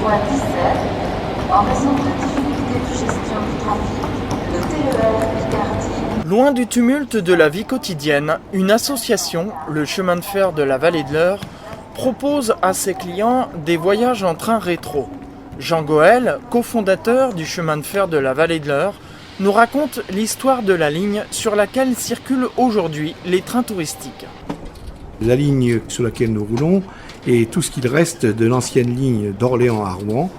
voie 17, en raison de difficultés de gestion du trafic, le TER Picardie. Loin du tumulte de la vie quotidienne, une association, le chemin de fer de la Vallée de l'Eure, propose à ses clients des voyages en train rétro. Jean Goël, cofondateur du chemin de fer de la Vallée de l'Eure, nous raconte l'histoire de la ligne sur laquelle circulent aujourd'hui les trains touristiques. La ligne sur laquelle nous roulons est tout ce qu'il reste de l'ancienne ligne d'Orléans à Rouen,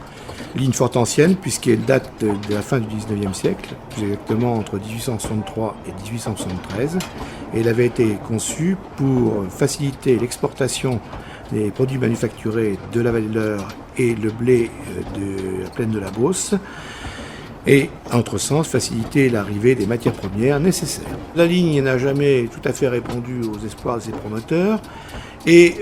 ligne fort ancienne puisqu'elle date de la fin du 19e siècle, plus exactement entre 1863 et 1873. Et elle avait été conçue pour faciliter l'exportation des produits manufacturés de la Vallée de l'Eure et le blé de la plaine de la Beauce, et, en notre sens, faciliter l'arrivée des matières premières nécessaires. La ligne n'a jamais tout à fait répondu aux espoirs de ses promoteurs, et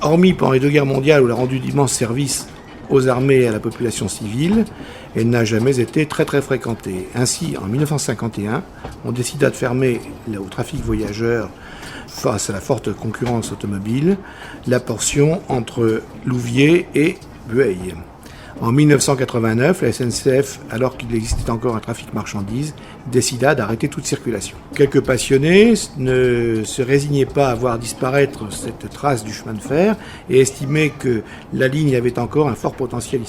hormis pendant les deux guerres mondiales où elle a rendu d'immenses services aux armées et à la population civile, elle n'a jamais été très fréquentée. Ainsi, en 1951, on décida de fermer au trafic voyageurs face à la forte concurrence automobile, la portion entre Louviers et Bueil. En 1989, la SNCF, alors qu'il existait encore un trafic marchandises, décida d'arrêter toute circulation. Quelques passionnés ne se résignaient pas à voir disparaître cette trace du chemin de fer et estimaient que la ligne avait encore un fort potentiel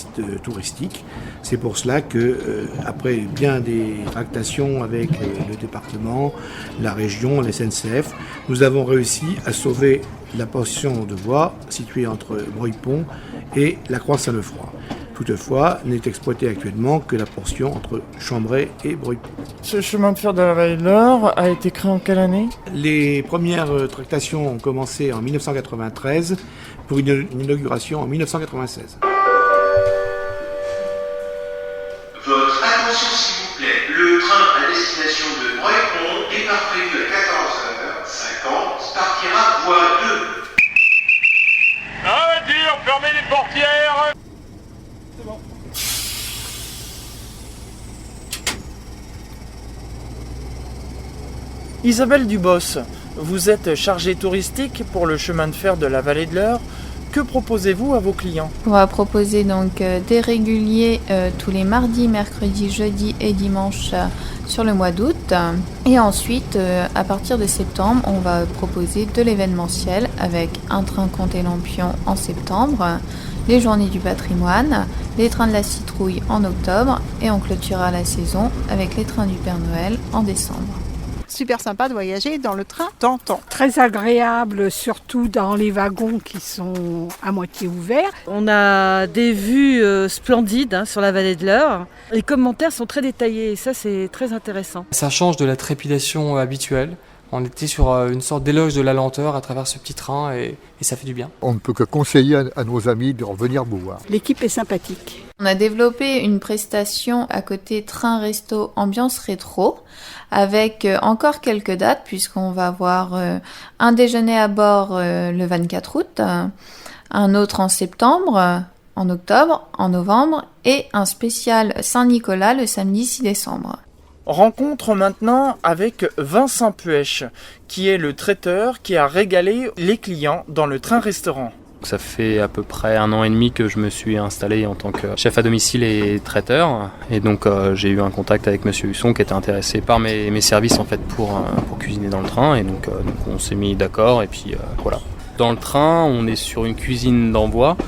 touristique. C'est pour cela que, après bien des tractations avec le département, la région, la SNCF, nous avons réussi à sauver la portion de voie située entre Breuil-Pont et la Croix-Saint-Lefroy. Toutefois, n'est exploitée actuellement que la portion entre Chambray et Breuil-Pont. Ce chemin de fer de la Vallée de l'Eure a été créé en quelle année ? Les premières tractations ont commencé en 1993 pour une inauguration en 1996. Votre attention s'il vous plaît, le train à destination de Breuil-Pont, départ prévu à 14h50, partira voie 2. Ah, dur, fermez les portières. Isabelle Dubos, vous êtes chargée touristique pour le chemin de fer de la Vallée de l'Eure. Que proposez-vous à vos clients ? On va proposer donc des réguliers tous les mardis, mercredis, jeudis et dimanches sur le mois d'août. Et ensuite, à partir de septembre, on va proposer de l'événementiel avec un train Comté-Lampion en septembre, les journées du patrimoine, les trains de la citrouille en octobre et on clôturera la saison avec les trains du Père Noël en décembre. Super sympa de voyager dans le train d'antan. Très agréable, surtout dans les wagons qui sont à moitié ouverts. On a des vues splendides sur la Vallée de l'Eure. Les commentaires sont très détaillés et ça c'est très intéressant. Ça change de la trépidation habituelle. On était sur une sorte d'éloge de la lenteur à travers ce petit train et ça fait du bien. On ne peut que conseiller à nos amis de revenir vous voir. L'équipe est sympathique. On a développé une prestation à côté train-resto ambiance rétro avec encore quelques dates puisqu'on va avoir un déjeuner à bord le 24 août, un autre en septembre, en octobre, en novembre et un spécial Saint-Nicolas le samedi 6 décembre. Rencontre maintenant avec Vincent Puech, qui est le traiteur qui a régalé les clients dans le train-restaurant. Ça fait à peu près 1 an et demi que je me suis installé en tant que chef à domicile et traiteur. Et donc j'ai eu un contact avec Monsieur Husson qui était intéressé par mes services en fait pour cuisiner dans le train. Et donc on s'est mis d'accord et puis voilà. Dans le train, on est sur une cuisine d'envoi.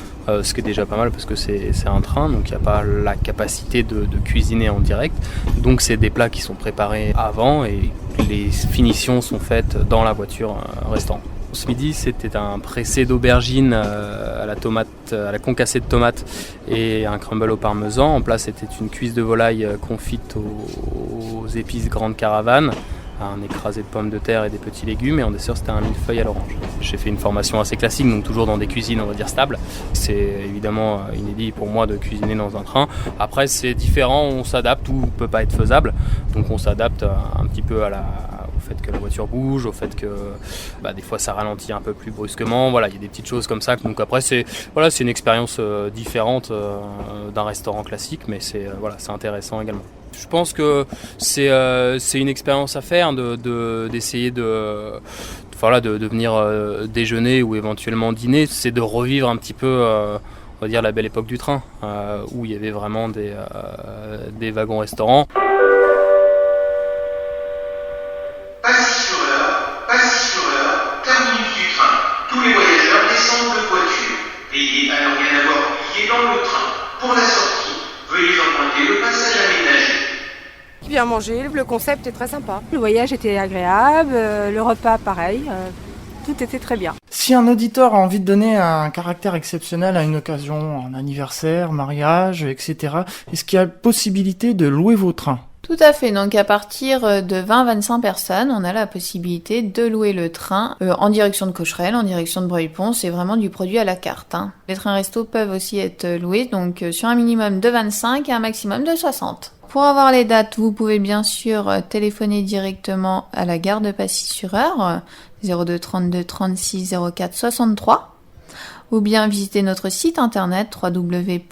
Ce qui est déjà pas mal parce que c'est un train, donc il n'y a pas la capacité de cuisiner en direct. Donc c'est des plats qui sont préparés avant et les finitions sont faites dans la voiture restaurant. Ce midi, c'était un pressé d'aubergine à la concassée de tomates et un crumble au parmesan. En place, c'était une cuisse de volaille confite aux épices grande caravane, un écrasé de pommes de terre et des petits légumes, et en dessert c'était un millefeuille à l'orange. J'ai fait une formation assez classique, donc toujours dans des cuisines on va dire stables. C'est évidemment inédit pour moi de cuisiner dans un train. Après c'est différent, on s'adapte, tout peut pas être faisable, donc on s'adapte un petit peu au fait que la voiture bouge, au fait que des fois ça ralentit un peu plus brusquement. Voilà, il y a des petites choses comme ça. Donc après c'est une expérience différente d'un restaurant classique, mais c'est intéressant également. Je pense que c'est une expérience à faire d'essayer de venir déjeuner ou éventuellement dîner. C'est de revivre un petit peu on va dire la belle époque du train, où il y avait vraiment des wagons-restaurants. Passifloreur, terminus du train. Tous les voyageurs descendent de voiture. Ayez à ne rien avoir oublié dans le train. Pour la sortie, veuillez emprunter le passage aménagé. Bien manger, le concept est très sympa. Le voyage était agréable, le repas pareil, tout était très bien. Si un auditeur a envie de donner un caractère exceptionnel à une occasion, un anniversaire, mariage, etc., est-ce qu'il y a possibilité de louer vos trains ? Tout à fait, donc à partir de 20-25 personnes, on a la possibilité de louer le train en direction de Cocherel, en direction de Breuil-Pont, c'est vraiment du produit à la carte. Les trains resto peuvent aussi être loués donc sur un minimum de 25 et un maximum de 60. Pour avoir les dates, vous pouvez bien sûr téléphoner directement à la gare de Passy-sur-Eure, 02 32 36 04 63, ou bien visiter notre site internet www.cfve.org.